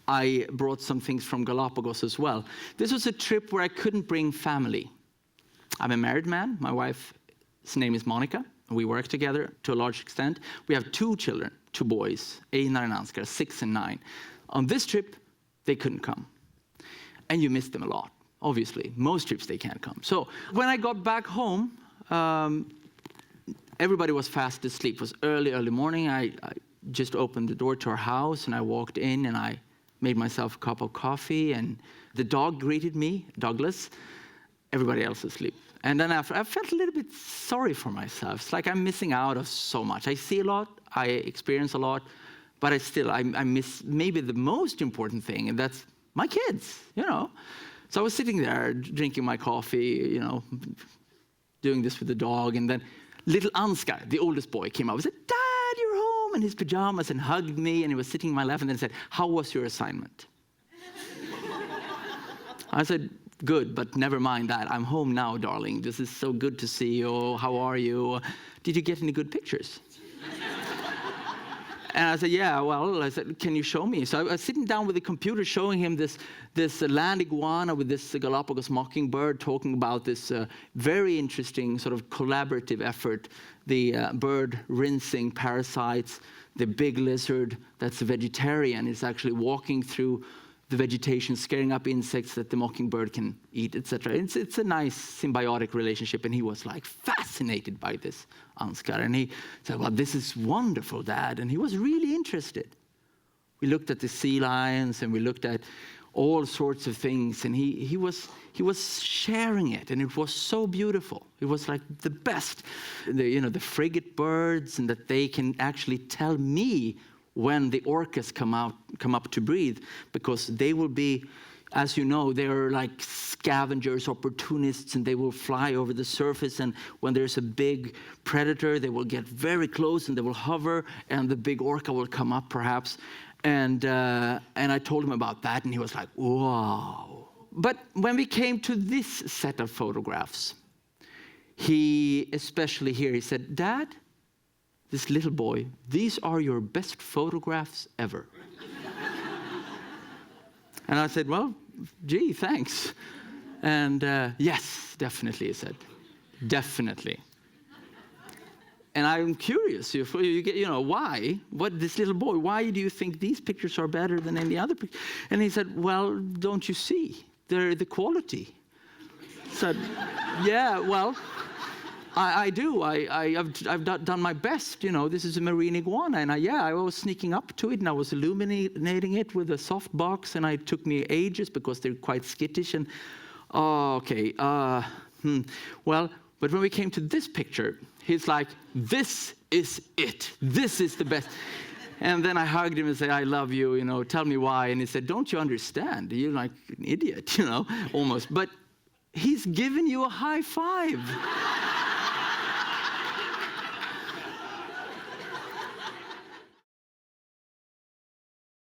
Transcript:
I brought some things from Galapagos as well. This was a trip where I couldn't bring family. I'm a married man. My wife's name is Monica. We work together to a large extent. We have 2 children, 2 boys, Einar and Ansgar, 6 and 9. On this trip, they couldn't come. And you miss them a lot, obviously. Most trips they can't come. So when I got back home, everybody was fast asleep. It was early morning. I just opened the door to our house, and I walked in, and I made myself a cup of coffee, and the dog greeted me, Douglas. Everybody else asleep. And then after, I felt a little bit sorry for myself. It's like I'm missing out of so much. I see a lot, I experience a lot, but I miss maybe the most important thing, and that's my kids, So I was sitting there drinking my coffee, doing this with the dog, and then little Ansgar, the oldest boy, came up and said, "Dad, you're home," in his pajamas, and hugged me, and he was sitting in my lap, and then said, "How was your assignment?" I said, "Good, but never mind that. I'm home now, darling. This is so good to see you. How are you? Did you get any good pictures?" And I said, "Yeah, well," I said, "can you show me?" So I was sitting down with the computer showing him this land iguana with this Galapagos mockingbird, talking about this very interesting sort of collaborative effort, the bird rinsing parasites, the big lizard that's a vegetarian is actually walking through the vegetation, scaring up insects that the mockingbird can eat, etc. It's a nice symbiotic relationship, and he was like fascinated by this, Ansgar. And he said, "Well, this is wonderful, Dad." And he was really interested. We looked at the sea lions, and we looked at all sorts of things, and he was sharing it, and it was so beautiful. It was like the best, the frigate birds, and that they can actually tell me when the orcas come up to breathe, because they will be, as you know, they're like scavengers, opportunists, and they will fly over the surface, and when there's a big predator, they will get very close and they will hover, and the big orca will come up perhaps. And I told him about that, and he was like, "Wow." But when we came to this set of photographs, he, especially here, he said, "Dad, this little boy, these are your best photographs ever." And I said, "Well, gee, thanks." And yes, definitely, he said, "definitely." And I'm curious, if you get, why? What, this little boy, why do you think these pictures are better than any other picture? And he said, "Well, don't you see? They're the quality." I said, "Yeah, well, I do. I've done my best. This is a marine iguana, and I was sneaking up to it, and I was illuminating it with a soft box, and it took me ages because they're quite skittish. And well, but when we came to this picture, he's like, "This is it. This is the best." And then I hugged him and said, "I love you. Tell me why." And he said, "Don't you understand? You're like an idiot, almost." But he's given you a high five.